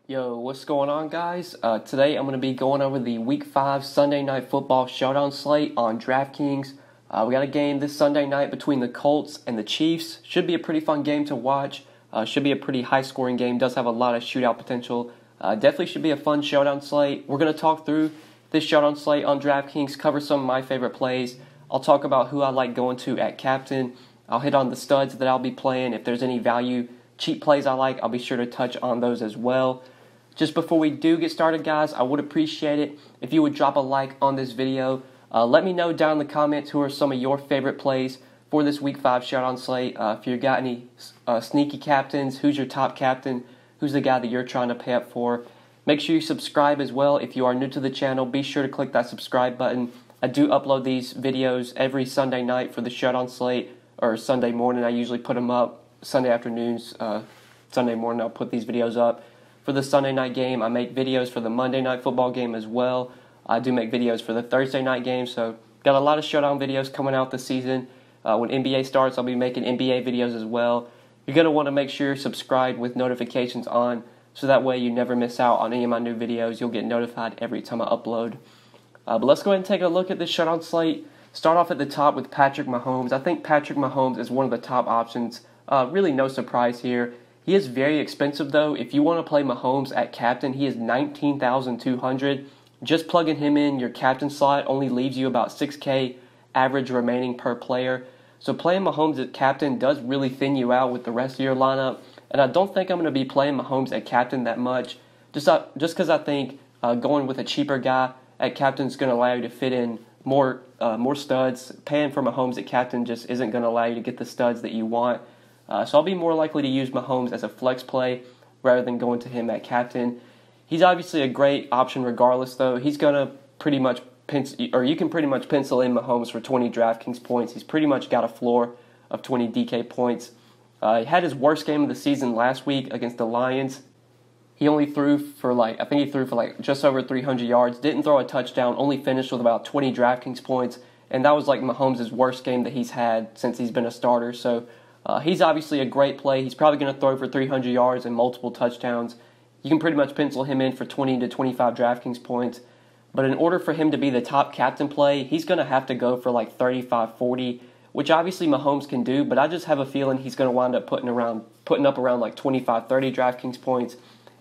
Yo, what's going on, guys? Today I'm going to be going over the Week 5 Sunday Night Football Showdown slate on DraftKings. We got a game this Sunday night between the Colts and the Chiefs. Should be a pretty fun game to watch. Should be a pretty high-scoring game. Does have a lot of shootout potential. Definitely should be a fun showdown slate. We're going to talk through this showdown slate on DraftKings, cover some of my favorite plays. I'll talk about who I like going to at captain. I'll hit on the studs that I'll be playing. If there's any value cheap plays I like, I'll be sure to touch on those as well. Just before we do get started, guys, I would appreciate it if you would drop a like on this video. Let me know down in the comments who are some of your favorite plays for this Week 5 showdown slate. If you've got any sneaky captains, who's your top captain, who's the guy that you're trying to pay up for. Make sure you subscribe as well. If you are new to the channel, be sure to click that subscribe button. I do upload these videos every Sunday night for the showdown slate, or Sunday morning. I usually put them up Sunday afternoons. Sunday morning I'll put these videos up. For the Sunday night game, I make videos for the Monday night football game as well. I do make videos for the Thursday night game, so got a lot of showdown videos coming out this season. When NBA starts, I'll be making NBA videos as well. You're going to want to make sure you're subscribed with notifications on, so that way you never miss out on any of my new videos. You'll get notified every time I upload. But let's go ahead and take a look at this showdown slate. Start off at the top with Patrick Mahomes. I think Patrick Mahomes is one of the top options. Really no surprise here. He is very expensive, though. If you want to play Mahomes at captain, he is $19,200. Just plugging him in your captain slot only leaves you about $6K average remaining per player. So playing Mahomes at captain does really thin you out with the rest of your lineup. And I don't think I'm going to be playing Mahomes at captain that much. Just because I think going with a cheaper guy at captain is going to allow you to fit in more studs. Paying for Mahomes at captain just isn't going to allow you to get the studs that you want. So I'll be more likely to use Mahomes as a flex play rather than going to him at captain. He's obviously a great option regardless, though. He's going to pretty much you can pretty much pencil in Mahomes for 20 DraftKings points. He's pretty much got a floor of 20 DK points. He had his worst game of the season last week against the Lions. He only threw for just over 300 yards, didn't throw a touchdown, only finished with about 20 DraftKings points, and that was like Mahomes' worst game that he's had since he's been a starter. So he's obviously a great play. He's probably going to throw for 300 yards and multiple touchdowns. You can pretty much pencil him in for 20 to 25 DraftKings points. But in order for him to be the top captain play, he's going to have to go for like 35, 40, which obviously Mahomes can do, but I just have a feeling he's going to wind up putting up around like 25, 30 DraftKings points.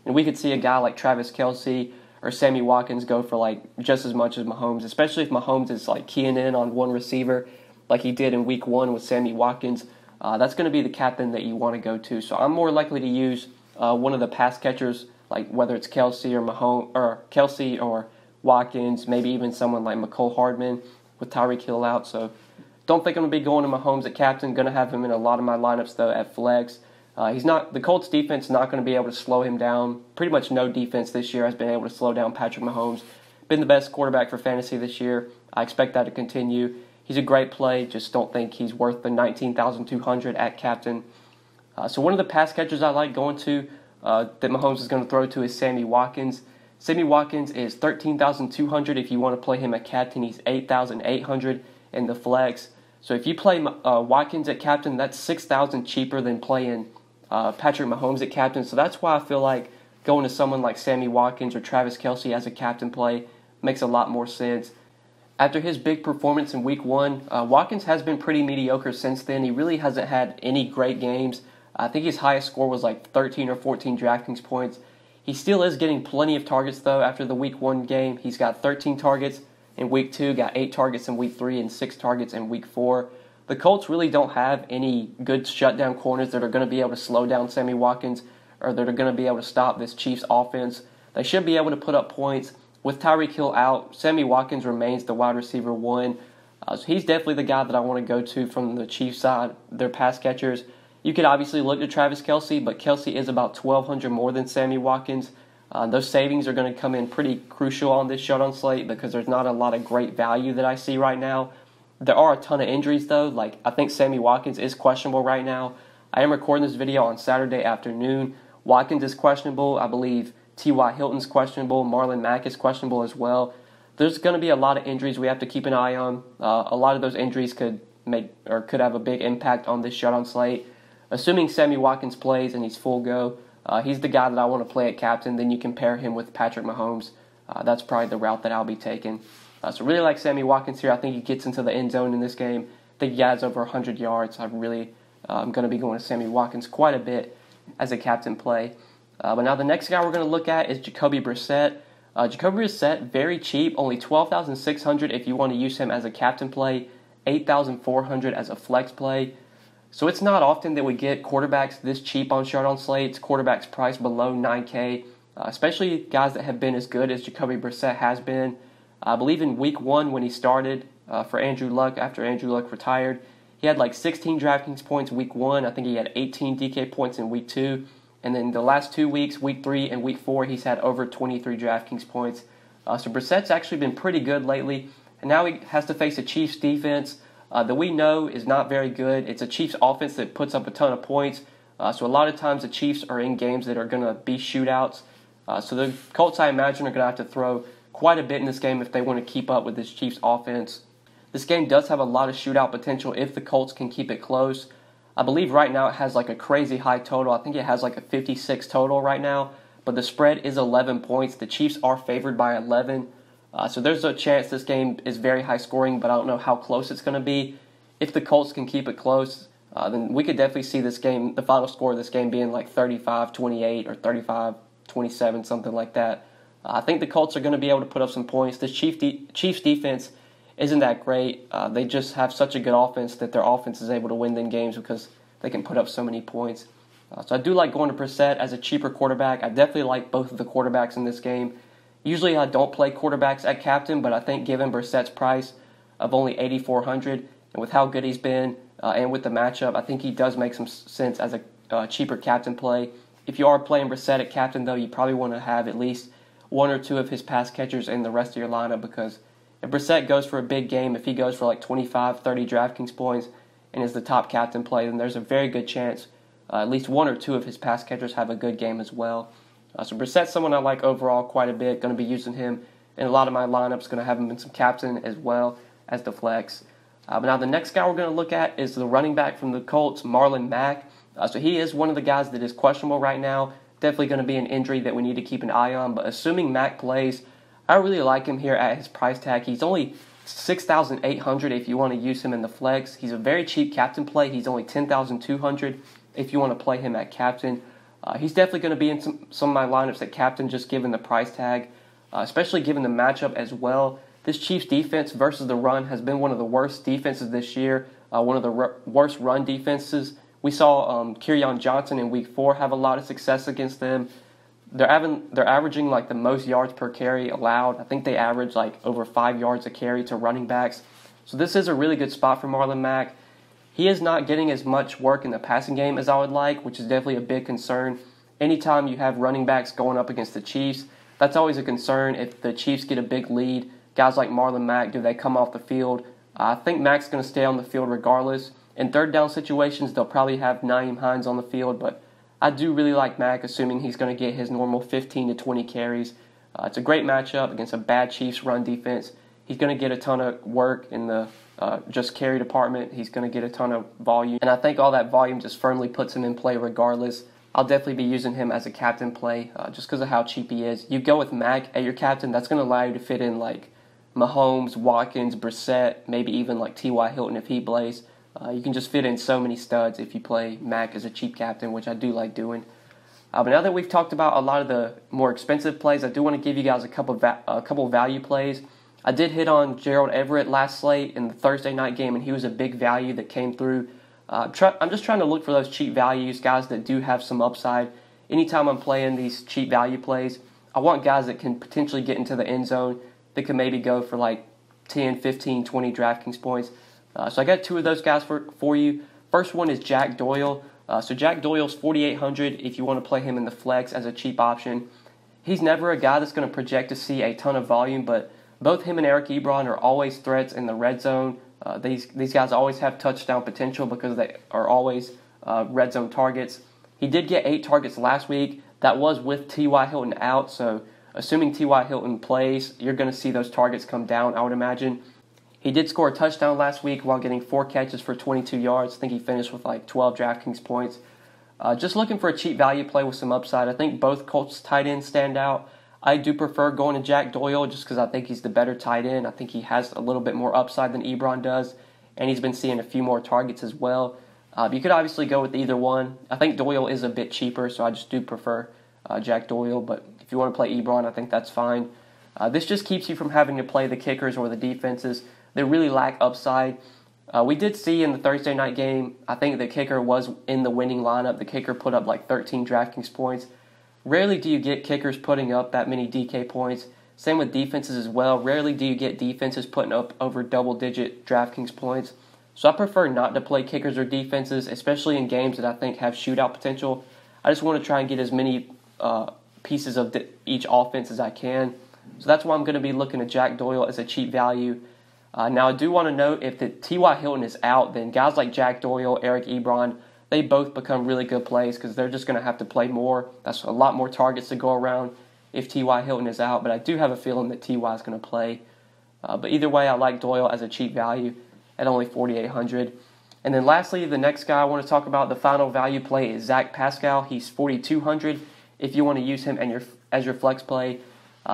And we could see a guy like Travis Kelce or Sammy Watkins go for like just as much as Mahomes, especially if Mahomes is like keying in on one receiver like he did in Week 1 with Sammy Watkins. That's going to be the captain that you want to go to. So I'm more likely to use one of the pass catchers, like whether it's Kelce or Mahomes or Kelce or Watkins, maybe even someone like McCole Hardman with Tyreek Hill out. So don't think I'm going to be going to Mahomes at captain. Going to have him in a lot of my lineups though at flex. The Colts defense is not going to be able to slow him down. Pretty much no defense this year has been able to slow down Patrick Mahomes. Been the best quarterback for fantasy this year. I expect that to continue. He's a great play, just don't think he's worth the $19,200 at captain. So one of the pass catchers I like going to that Mahomes is going to throw to is Sammy Watkins. Sammy Watkins is $13,200 if you want to play him at captain. He's $8,800 in the flex. So if you play Watkins at captain, that's $6,000 cheaper than playing Patrick Mahomes at captain. So that's why I feel like going to someone like Sammy Watkins or Travis Kelce as a captain play makes a lot more sense. After his big performance in Week 1, Watkins has been pretty mediocre since then. He really hasn't had any great games. I think his highest score was like 13 or 14 DraftKings points. He still is getting plenty of targets, though, after the Week 1 game. He's got 13 targets in Week 2, got 8 targets in Week 3, and 6 targets in Week 4. The Colts really don't have any good shutdown corners that are going to be able to slow down Sammy Watkins or that are going to be able to stop this Chiefs offense. They should be able to put up points. With Tyreek Hill out, Sammy Watkins remains the wide receiver 1. So he's definitely the guy that I want to go to from the Chiefs side, their pass catchers. You could obviously look to Travis Kelce, but Kelce is about $1,200 more than Sammy Watkins. Those savings are going to come in pretty crucial on this showdown slate because there's not a lot of great value that I see right now. There are a ton of injuries, though. Like, I think Sammy Watkins is questionable right now. I am recording this video on Saturday afternoon. Watkins is questionable. I believe T.Y. Hilton's questionable. Marlon Mack is questionable as well. There's going to be a lot of injuries we have to keep an eye on. A lot of those injuries could have a big impact on this showdown slate. Assuming Sammy Watkins plays and he's full go, He's the guy that I want to play at captain. Then you can pair him with Patrick Mahomes. That's probably the route that I'll be taking. So really like Sammy Watkins here. I think he gets into the end zone in this game. I think he has over 100 yards. I'm going to be going to Sammy Watkins quite a bit as a captain play. But now the next guy we're going to look at is Jacoby Brissett. Jacoby Brissett, very cheap, only $12,600 if you want to use him as a captain play, $8,400 as a flex play. So it's not often that we get quarterbacks this cheap on Showdown slates, quarterbacks priced below $9K, especially guys that have been as good as Jacoby Brissett has been. I believe in week 1 when he started for Andrew Luck, after Andrew Luck retired, he had like 16 DraftKings points week 1. I think he had 18 DK points in week 2. And then the last 2 weeks, week 3 and week 4, he's had over 23 DraftKings points. So Brissett's actually been pretty good lately. And now he has to face a Chiefs defense that we know is not very good. It's a Chiefs offense that puts up a ton of points. So a lot of times the Chiefs are in games that are going to be shootouts. So the Colts, I imagine, are going to have to throw quite a bit in this game if they want to keep up with this Chiefs offense. This game does have a lot of shootout potential if the Colts can keep it close. I believe right now it has like a crazy high total. I think it has like a 56 total right now, but the spread is 11 points. The Chiefs are favored by 11, so there's a chance this game is very high scoring, but I don't know how close it's going to be. If the Colts can keep it close, then we could definitely see this game, the final score of this game being like 35-28 or 35-27, something like that. I think the Colts are going to be able to put up some points. This Chiefs defense isn't that great. They just have such a good offense that their offense is able to win them games because they can put up so many points. So I do like going to Brissett as a cheaper quarterback. I definitely like both of the quarterbacks in this game. Usually I don't play quarterbacks at captain, but I think given Brissett's price of only $8,400 and with how good he's been and with the matchup, I think he does make some sense as a cheaper captain play. If you are playing Brissett at captain, though, you probably want to have at least 1 or 2 of his pass catchers in the rest of your lineup because if Brissett goes for a big game, if he goes for like 25, 30 DraftKings points and is the top captain play, then there's a very good chance at least 1 or 2 of his pass catchers have a good game as well. So Brissett's someone I like overall quite a bit. Going to be using him in a lot of my lineups. Going to have him in some captain as well as the flex. But now the next guy we're going to look at is the running back from the Colts, Marlon Mack. So he is one of the guys that is questionable right now. Definitely going to be an injury that we need to keep an eye on. But assuming Mack plays, I really like him here at his price tag. He's only $6,800 if you want to use him in the flex. He's a very cheap captain play. He's only $10,200 if you want to play him at captain. He's definitely going to be in some of my lineups at captain just given the price tag, especially given the matchup as well. This Chiefs defense versus the run has been one of the worst defenses this year, one of the worst run defenses. We saw Kerryon Johnson in week 4 have a lot of success against them. They're averaging like the most yards per carry allowed. I think they average like over 5 yards a carry to running backs. So this is a really good spot for Marlon Mack. He is not getting as much work in the passing game as I would like, which is definitely a big concern. Anytime you have running backs going up against the Chiefs, that's always a concern. If the Chiefs get a big lead, guys like Marlon Mack, do they come off the field? I think Mack's going to stay on the field regardless. In third down situations, they'll probably have Nyheim Hines on the field, but I do really like Mack, assuming he's going to get his normal 15 to 20 carries. It's a great matchup against a bad Chiefs run defense. He's going to get a ton of work in the just carry department. He's going to get a ton of volume, and I think all that volume just firmly puts him in play regardless. I'll definitely be using him as a captain play just because of how cheap he is. You go with Mack at your captain, that's going to allow you to fit in like Mahomes, Watkins, Brissett, maybe even like T.Y. Hilton if he plays. You can just fit in so many studs if you play Mack as a cheap captain, which I do like doing. But now that we've talked about a lot of the more expensive plays, I do want to give you guys a couple value plays. I did hit on Gerald Everett last slate in the Thursday night game, and he was a big value that came through. I'm just trying to look for those cheap values, guys that do have some upside. Anytime I'm playing these cheap value plays, I want guys that can potentially get into the end zone, that can maybe go for like 10, 15, 20 DraftKings points. So I got 2 of those guys for you. First one is Jack Doyle. So Jack Doyle's $4,800 if you want to play him in the flex as a cheap option. He's never a guy that's going to project to see a ton of volume, but both him and Eric Ebron are always threats in the red zone. These guys always have touchdown potential because they are always red zone targets. He did get 8 targets last week. That was with T.Y. Hilton out, so assuming T.Y. Hilton plays, you're going to see those targets come down, I would imagine. He did score a touchdown last week while getting 4 catches for 22 yards. I think he finished with like 12 DraftKings points. Just looking for a cheap value play with some upside. I think both Colts tight ends stand out. I do prefer going to Jack Doyle just because I think he's the better tight end. I think he has a little bit more upside than Ebron does, and he's been seeing a few more targets as well. You could obviously go with either one. I think Doyle is a bit cheaper, so I just do prefer Jack Doyle. But if you want to play Ebron, I think that's fine. This just keeps you from having to play the kickers or the defenses. They really lack upside. We did see in the Thursday night game, I think the kicker was in the winning lineup. The kicker put up like 13 DraftKings points. Rarely do you get kickers putting up that many DK points. Same with defenses as well. Rarely do you get defenses putting up over double-digit DraftKings points. So I prefer not to play kickers or defenses, especially in games that I think have shootout potential. I just want to try and get as many pieces of each offense as I can. So that's why I'm going to be looking at Jack Doyle as a cheap value. Now, I do want to note, if the T.Y. Hilton is out, then guys like Jack Doyle, Eric Ebron, they both become really good plays because they're just going to have to play more. That's a lot more targets to go around if T.Y. Hilton is out, but I do have a feeling that T.Y. is going to play. But either way, I like Doyle as a cheap value at only $4,800. And then lastly, the next guy I want to talk about, the final value play, is Zach Pascal. He's $4,200 if you want to use him as your flex play.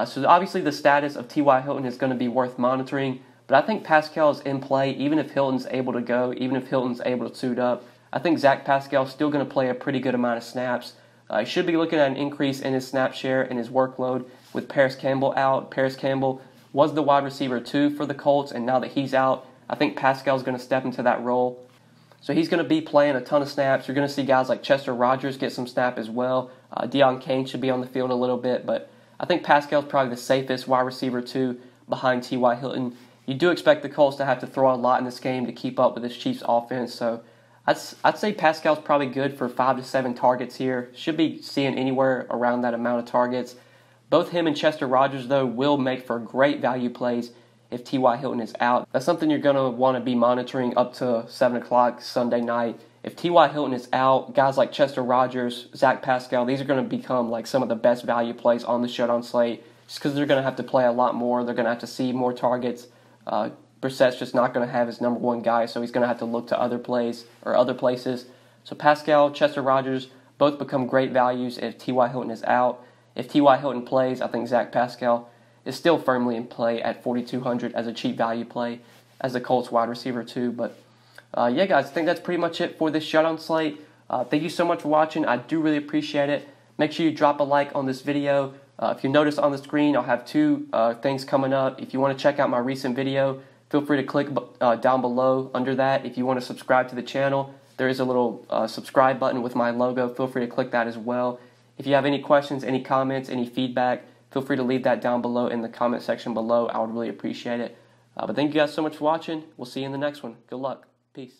So obviously the status of T.Y. Hilton is going to be worth monitoring. But I think Pascal is in play, even if Hilton's able to go, even if Hilton's able to suit up. I think Zach Pascal is still going to play a pretty good amount of snaps. He should be looking at an increase in his snap share and his workload with Paris Campbell out. Paris Campbell was the wide receiver 2 for the Colts, and now that he's out, I think Pascal's going to step into that role. So he's going to be playing a ton of snaps. You're going to see guys like Chester Rogers get some snap as well. Deion Kane should be on the field a little bit, but I think Pascal's probably the safest wide receiver 2 behind T.Y. Hilton. You do expect the Colts to have to throw a lot in this game to keep up with this Chiefs offense, so I'd say Pascal's probably good for 5 to 7 targets here. Should be seeing anywhere around that amount of targets. Both him and Chester Rogers, though, will make for great value plays if T.Y. Hilton is out. That's something you're going to want to be monitoring up to 7 o'clock Sunday night. If T.Y. Hilton is out, guys like Chester Rogers, Zach Pascal, these are going to become like some of the best value plays on the Showdown slate just because they're going to have to play a lot more. They're going to have to see more targets. Brissett's just not going to have his number one guy, so he's going to have to look to other plays or other places. So Pascal, Chester Rogers, both become great values if T.Y. Hilton is out. If T.Y. Hilton plays, I think Zach Pascal is still firmly in play at $4,200 as a cheap value play as the Colts wide receiver 2. But yeah, guys, I think that's pretty much it for this Showdown slate. Thank you so much for watching. I do really appreciate it. Make sure you drop a like on this video. If you notice on the screen, I'll have 2 things coming up. If you want to check out my recent video, feel free to click down below under that. If you want to subscribe to the channel, there is a little subscribe button with my logo. Feel free to click that as well. If you have any questions, any comments, any feedback, feel free to leave that down below in the comment section below. I would really appreciate it. But thank you guys so much for watching. We'll see you in the next one. Good luck. Peace.